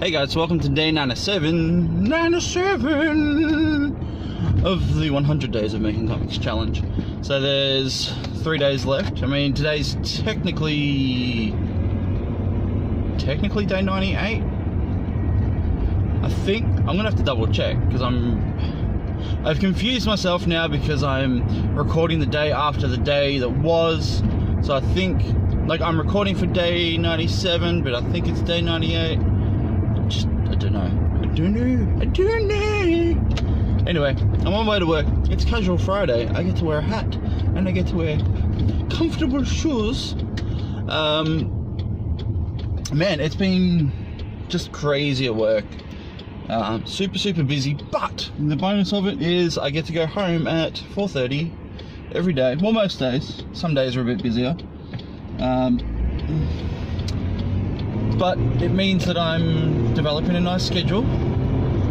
Hey guys, welcome to day 97 of the 100 days of making comics challenge. So there's 3 days left. I mean, today's technically day 98. I think I'm gonna have to double check because I've confused myself now because I'm recording the day after the day that was. So I think I'm recording for day 97, but I think it's day 98. I don't know. Anyway, I'm on my way to work. It's casual Friday. I get to wear a hat and I get to wear comfortable shoes. Man, it's been just crazy at work. Super busy, but the bonus of it is I get to go home at 4:30 every day. Well, most days. Some days are a bit busier. But it means that I'm developing a nice schedule.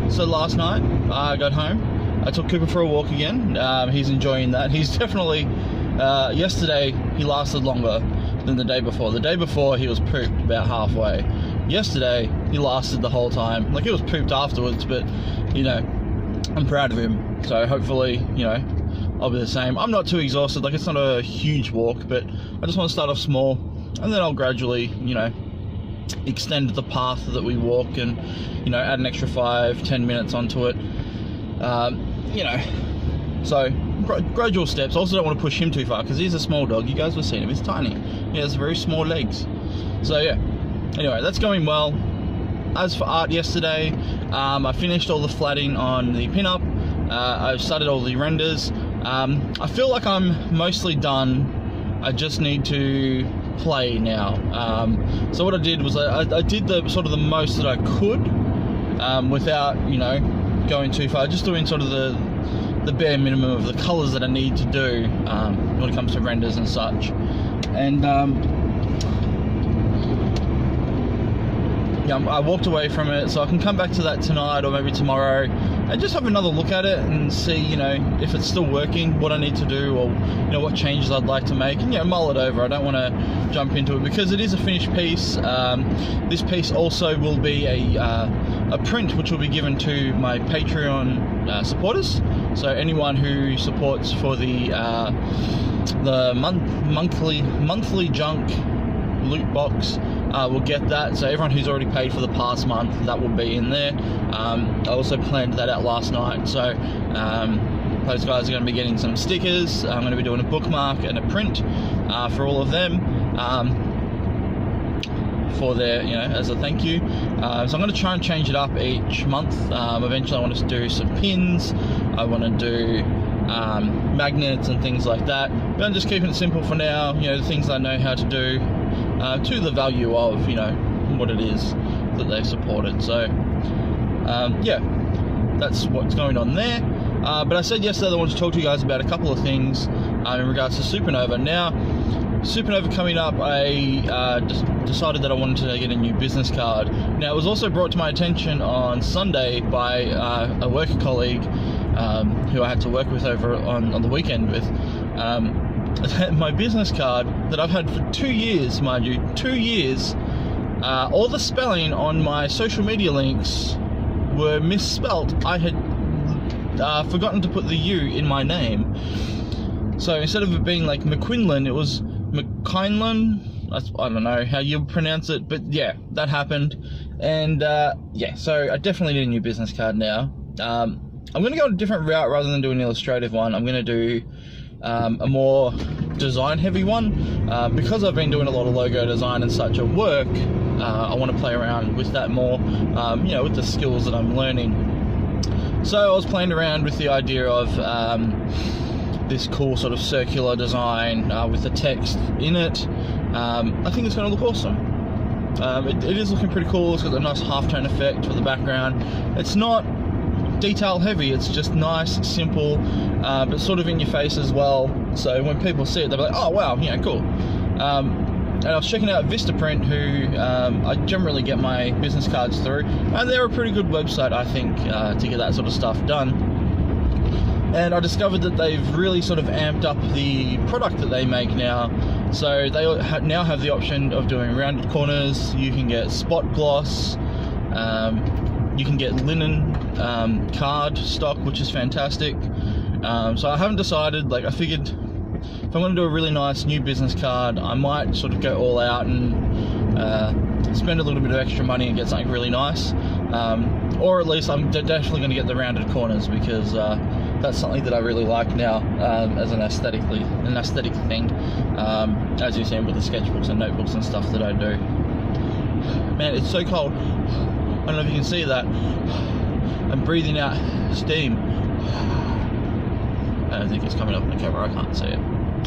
So last night I got home, I took Cooper for a walk again. He's enjoying that. He's definitely, yesterday he lasted longer than the day before. The day before he was pooped about halfway. Yesterday he lasted the whole time. He was pooped afterwards, but I'm proud of him. So hopefully, I'll be the same. I'm not too exhausted, it's not a huge walk, but I just want to start off small and then I'll gradually, extend the path that we walk and add an extra 5-10 minutes onto it. So gradual steps. I also don't want to push him too far because he's a small dog. You guys have seen him, he's tiny. He has very small legs. So yeah, anyway, that's going well. As for art yesterday, I finished all the flatting on the pinup. I've started all the renders. I feel like I'm mostly done. I just need to play now. So what I did was I did the the most that I could without going too far, just doing the bare minimum of the colors that I need to do when it comes to renders and such. And I walked away from it, so I can come back to that tonight or maybe tomorrow and just have another look at it and see, if it's still working, what I need to do, or what changes I'd like to make, and mull it over. I don't want to jump into it because it is a finished piece. This piece also will be a print which will be given to my Patreon supporters. So anyone who supports for the monthly junk loot box will get that. So everyone who's already paid for the past month, that will be in there. I also planned that out last night, so those guys are going to be getting some stickers. I'm going to be doing a bookmark and a print for all of them for their, as a thank you. So I'm going to try and change it up each month. Eventually I want to do some pins, I want to do magnets and things like that, but I'm just keeping it simple for now. The things I know how to do to the value of what it is that they've supported. So yeah, that's what's going on there. But I said yesterday I wanted to talk to you guys about a couple of things in regards to Supernova. Now, Supernova coming up, I decided that I wanted to get a new business card. Now, it was also brought to my attention on Sunday by a work colleague who I had to work with over on the weekend with. My business card that I've had for 2 years, mind you, 2 years, all the spelling on my social media links were misspelt. I had forgotten to put the U in my name. So instead of it being like McQuinlan, it was McKinlan. I don't know how you pronounce it, but yeah, that happened. And yeah, so I definitely need a new business card now. I'm going to go a different route rather than do an illustrative one. I'm going to do a more design heavy one because I've been doing a lot of logo design and such at work. I want to play around with that more, with the skills that I'm learning. So I was playing around with the idea of this cool circular design with the text in it. I think it's going to look awesome. It is looking pretty cool. It's got a nice halftone effect for the background. It's not detail heavy, it's just nice, simple, but in your face as well. So when people see it, they'll be like, oh wow, cool. And I was checking out Vistaprint, who I generally get my business cards through, and they're a pretty good website, I think, to get that sort of stuff done. And I discovered that they've really amped up the product that they make now. So they now have the option of doing rounded corners. You can get spot gloss, You can get linen card stock, which is fantastic. So I haven't decided. Like, I figured if I'm going to do a really nice new business card, I might sort of go all out and spend a little bit of extra money and get something really nice. Or at least I'm definitely going to get the rounded corners, because that's something that I really like now as an aesthetic thing, as you've seen with the sketchbooks and notebooks and stuff that I do. Man, it's so cold. I don't know if you can see that. I'm breathing out steam. I don't think it's coming up on the camera, I can't see it.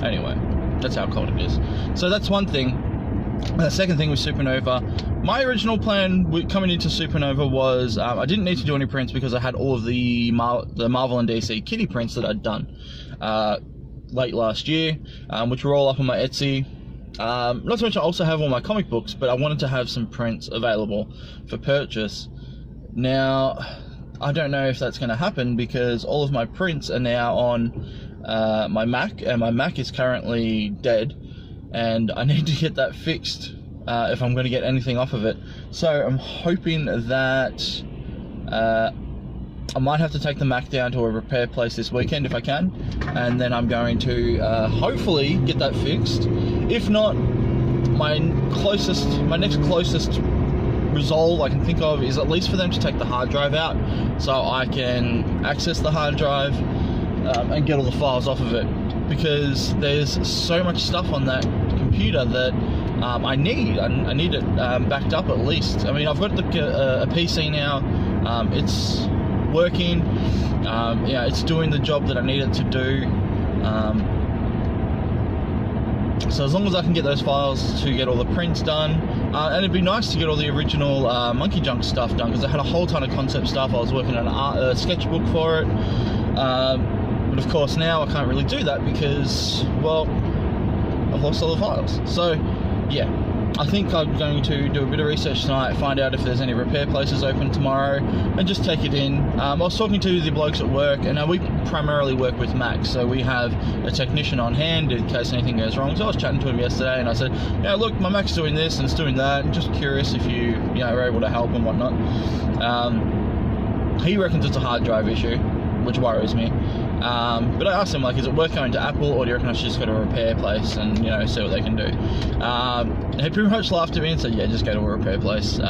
Anyway, that's how cold it is. So that's one thing. The second thing was Supernova. My original plan coming into Supernova was I didn't need to do any prints because I had all of the Marvel and DC kitty prints that I'd done late last year, which were all up on my Etsy. Not to mention I also have all my comic books, but I wanted to have some prints available for purchase. Now, I don't know if that's going to happen because all of my prints are now on my Mac, and my Mac is currently dead, and I need to get that fixed if I'm going to get anything off of it. So I'm hoping that I might have to take the Mac down to a repair place this weekend if I can, and then I'm going to hopefully get that fixed. If not, my next closest resolve I can think of is at least for them to take the hard drive out so I can access the hard drive and get all the files off of it, because there's so much stuff on that computer that I need it backed up at least. I mean, I've got a PC now. It's working. Yeah, it's doing the job that I need it to do. So as long as I can get those files to get all the prints done, and it'd be nice to get all the original Monkey Junk stuff done, because I had a whole ton of concept stuff. I was working on a sketchbook for it, but of course now I can't really do that because, well, I've lost all the files. So yeah, I think I'm going to do a bit of research tonight, find out if there's any repair places open tomorrow, and just take it in. I was talking to the blokes at work, and we primarily work with Macs, so we have a technician on hand in case anything goes wrong. So I was chatting to him yesterday, and I said, yeah, look, my Mac's doing this and it's doing that, and just curious if you are able to help and whatnot. He reckons it's a hard drive issue, which worries me. But I asked him, like, is it worth going to Apple, or do you reckon I should just go to a repair place and, see what they can do? He pretty much laughed at me and said, yeah, just go to a repair place.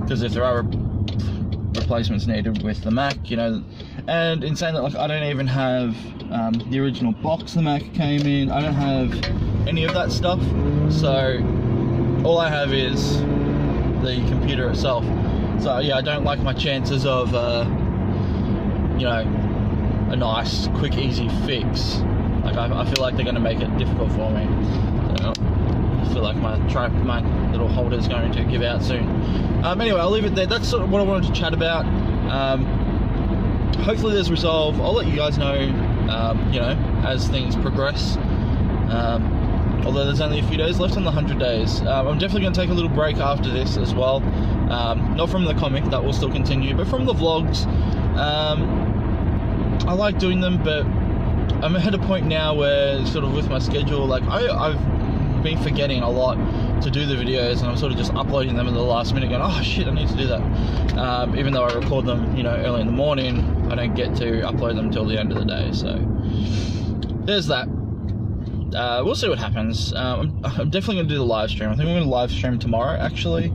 Because if there are replacements needed with the Mac, and in saying that, like, I don't even have the original box the Mac came in. I don't have any of that stuff. So all I have is the computer itself. So yeah, I don't like my chances of, a nice, quick, easy fix. Like, I feel like they're going to make it difficult for me. I feel like my little holder is going to give out soon. Anyway, I'll leave it there. That's sort of what I wanted to chat about. Hopefully there's resolve. I'll let you guys know, as things progress. Although there's only a few days left on the 100 days. I'm definitely going to take a little break after this as well. Not from the comic, that will still continue, but from the vlogs. I like doing them, but I'm at a point now where, sort of with my schedule, like, I've been forgetting a lot to do the videos, and I'm sort of just uploading them in the last minute going, oh shit, I need to do that. Even though I record them, early in the morning, I don't get to upload them till the end of the day, so there's that. We'll see what happens. I'm definitely going to do the live stream. I think I'm going to live stream tomorrow, actually.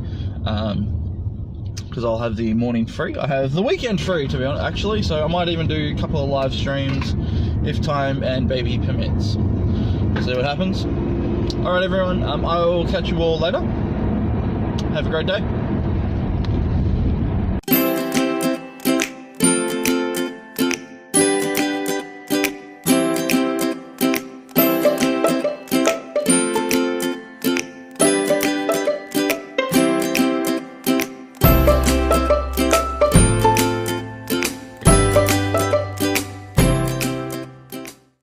Because I'll have the morning free. I have the weekend free, to be honest, actually, so I might even do a couple of live streams if time and baby permits. We'll see what happens. Alright everyone, I will catch you all later. Have a great day.